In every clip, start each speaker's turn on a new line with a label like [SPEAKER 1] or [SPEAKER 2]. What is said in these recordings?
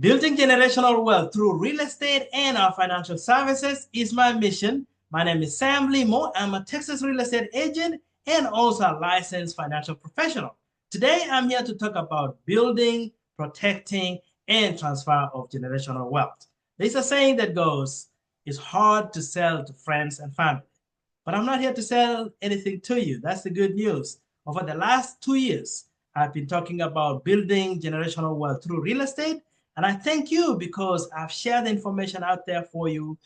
[SPEAKER 1] Building generational wealth through real estate and our financial services is my mission. My name is Sam Limo. I'm a Texas real estate agent and also a licensed financial professional. Today, I'm here to talk about building, protecting, and transfer of generational wealth. There's a saying that goes, it's hard to sell to friends and family. But I'm not here to sell anything to you. That's the good news. Over the last 2 years, I've been talking about building generational wealth through real estate. And I thank you because I've shared the information out there for you,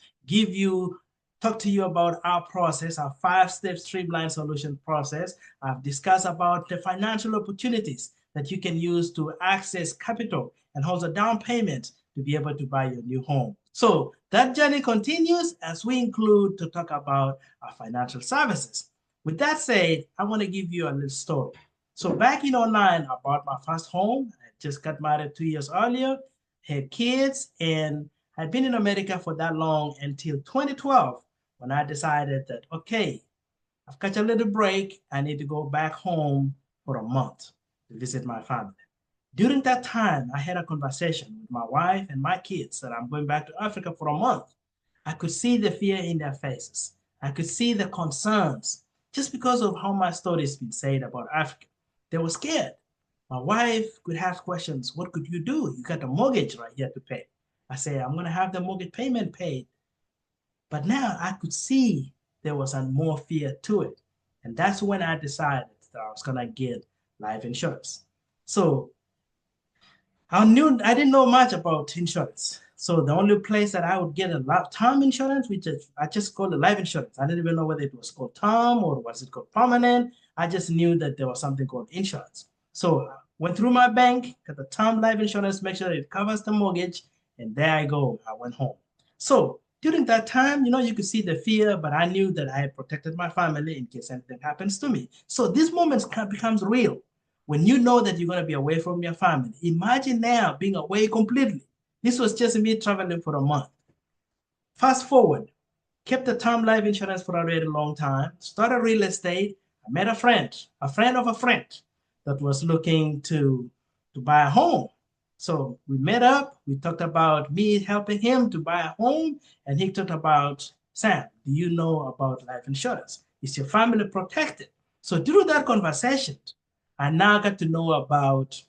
[SPEAKER 1] talk to you about our process, our 5-step streamlined solution process. I've discussed about the financial opportunities that you can use to access capital and also down payment to be able to buy your new home. So that journey continues as we include to talk about our financial services. With that said, I want to give you a little story. So back in '09, I bought my first home. I just got married 2 years earlier, had kids, and I'd been in America for that long until 2012 when I decided that, okay, I've got a little break. I need to go back home for a month to visit my family. During that time, I had a conversation with my wife and my kids that I'm going back to Africa for a month. I could see the fear in their faces. I could see the concerns just because of how my story has been said about Africa. They were scared. My wife could ask questions. What could you do? You got a mortgage right here to pay. I say, I'm going to have the mortgage payment paid. But now I could see there was a more fear to it. And that's when I decided that I was going to get life insurance. So I didn't know much about insurance. So the only place that I would get a term insurance, which I just called it life insurance. I didn't even know whether it was called term or was it called permanent. I just knew that there was something called insurance. So I went through my bank, got the term life insurance, make sure it covers the mortgage, and there I go. I went home. So during that time, you could see the fear, but I knew that I had protected my family in case anything happens to me. So this moment becomes real when you know that you're going to be away from your family. Imagine now being away completely. This was just me traveling for a month. Fast forward, kept the term life insurance for a very long time, started real estate. I met a friend of a friend that was looking to buy a home. So we met up, we talked about me helping him to buy a home, and he talked about, Sam, do you know about life insurance? Is your family protected? So through that conversation, I now got to know about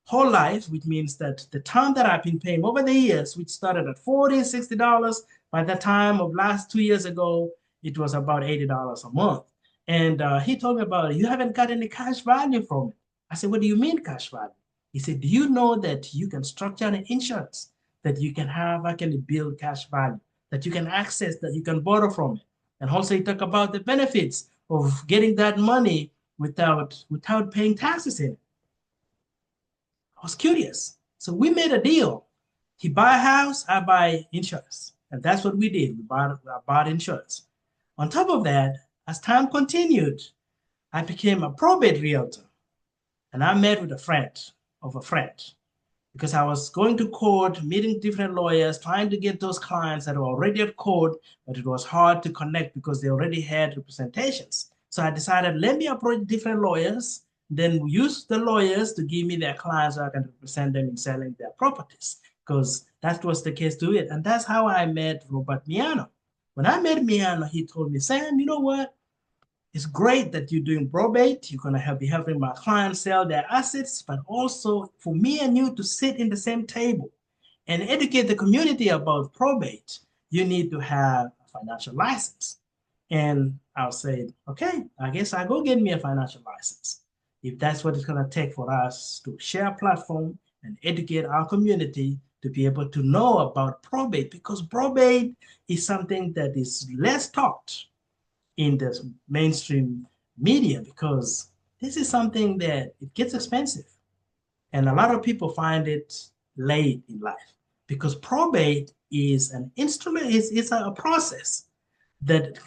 [SPEAKER 1] whole life, which means that the term that I've been paying over the years, which started at $40, $60, by the time of last 2 years ago, it was about $80 a month. And he told me about it. You haven't got any cash value from it. I said, what do you mean cash value? He said, do you know that you can structure an insurance that you can have actually build cash value, that you can access, that you can borrow from it? And also he talked about the benefits of getting that money without paying taxes in it. I was curious. So we made a deal. He buy a house, I buy insurance. And that's what we did. I bought insurance. On top of that, as time continued, I became a probate realtor. And I met with a friend of a friend because I was going to court, meeting different lawyers, trying to get those clients that were already at court, but it was hard to connect because they already had representations. So I decided, let me approach different lawyers, then use the lawyers to give me their clients so I can represent them in selling their properties, because that was the case to it. And that's how I met Robert Miano. When I met Miano, he told me, Sam, you know what? It's great that you're doing probate. You're going to be helping my clients sell their assets, but also for me and you to sit in the same table and educate the community about probate, you need to have a financial license. And I'll say, okay, I guess I'll go get me a financial license. If that's what it's going to take for us to share a platform and educate our community to be able to know about probate, because probate is something that is less taught in the mainstream media, because this is something that it gets expensive. And a lot of people find it late in life because probate is an instrument, it's a process that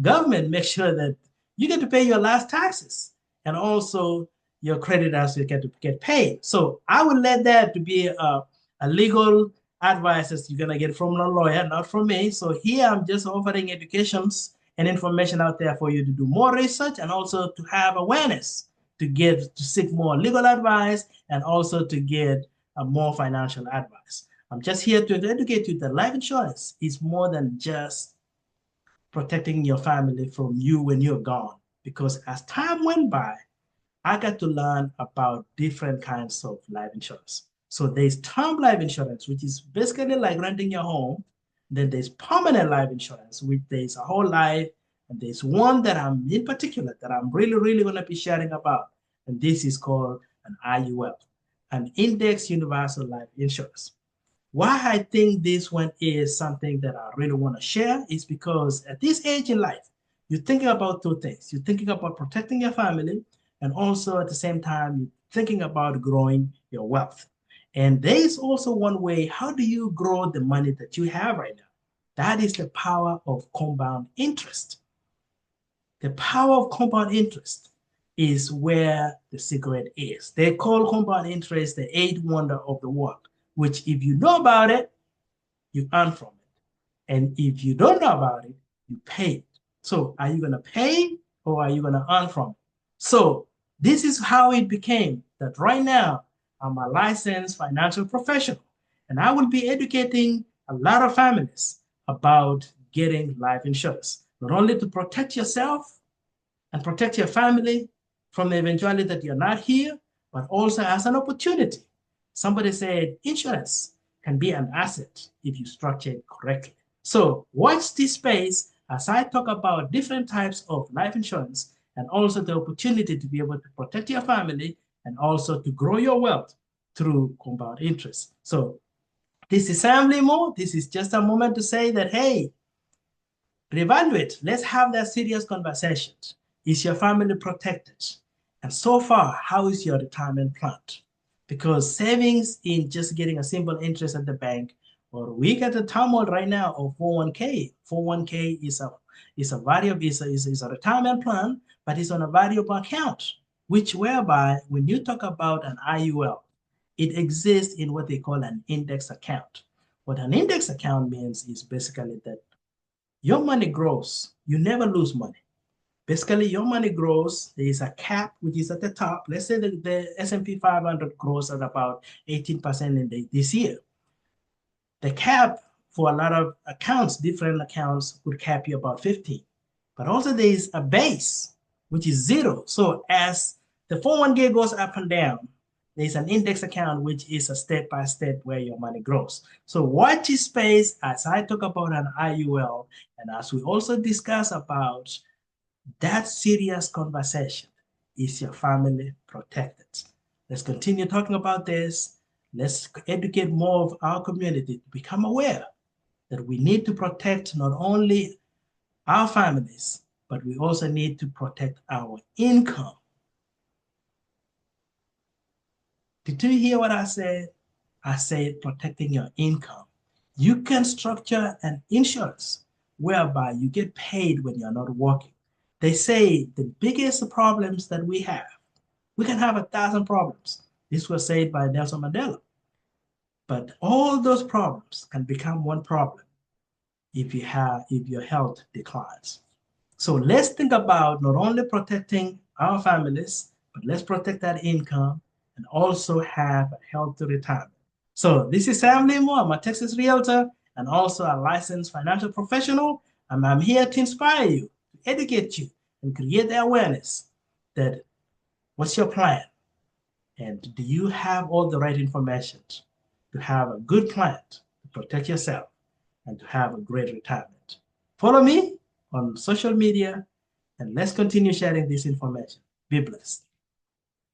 [SPEAKER 1] government makes sure that you get to pay your last taxes and also your creditors get to get paid. So I would let that to be a legal advice that you're gonna get from a lawyer, not from me. So here I'm just offering educations and information out there for you to do more research and also to have awareness to seek more legal advice and also to get more financial advice. I'm just here to educate you that life insurance is more than just protecting your family from you when you're gone. Because as time went by, I got to learn about different kinds of life insurance. So there's term life insurance, which is basically like renting your home. Then there's permanent life insurance, which there's a whole life. And there's one that I'm in particular that I'm really, really going to be sharing about. And this is called an IUL, an Index Universal Life Insurance. Why I think this one is something that I really want to share is because at this age in life, you're thinking about two things. You're thinking about protecting your family, and also at the same time, you're thinking about growing your wealth. And there is also one way, how do you grow the money that you have right now? That is the power of compound interest. The power of compound interest is where the secret is. They call compound interest the eighth wonder of the world, which if you know about it, you earn from it. And if you don't know about it, you pay it. So are you going to pay or are you going to earn from it? So this is how it became that right now I'm a licensed financial professional and I will be educating a lot of families about getting life insurance, not only to protect yourself and protect your family from the eventuality that you're not here, but also as an opportunity. Somebody said insurance can be an asset if you structure it correctly. So watch this space as I talk about different types of life insurance and also the opportunity to be able to protect your family and also to grow your wealth through compound interest. So this is Sam Limo. This is just a moment to say that, hey, reevaluate. Let's have that serious conversation. Is your family protected? And so far, how is your retirement plan? Because savings in just getting a simple interest at the bank, or we get a turmoil right now of 401k. 401k is a variable, is a retirement plan, but it's on a variable account, which whereby when you talk about an IUL, it exists in what they call an index account. What an index account means is basically that your money grows. You never lose money. Basically, your money grows. There is a cap, which is at the top. Let's say that the S&P 500 grows at about 18% in this year. The cap for a lot of accounts, different accounts, would cap you about 15. But also there is a base, which is 0. So as the 401k goes up and down, there's an index account, which is a step-by-step where your money grows. So watch this space as I talk about an IUL, and as we also discuss about that serious conversation. Is your family protected? Let's continue talking about this. Let's educate more of our community to become aware that we need to protect not only our families, but we also need to protect our income. Did you hear what I said? I said protecting your income. You can structure an insurance whereby you get paid when you're not working. They say the biggest problems that we can have 1,000 problems. This was said by Nelson Mandela. But all those problems can become one problem if your health declines. So let's think about not only protecting our families, but let's protect that income and also have a healthy retirement. So this is Sam Limo. I'm a Texas realtor and also a licensed financial professional. And I'm here to inspire you, to educate you, and create the awareness that what's your plan? And do you have all the right information to have a good plan to protect yourself and to have a great retirement? Follow me on social media and let's continue sharing this information. Be blessed.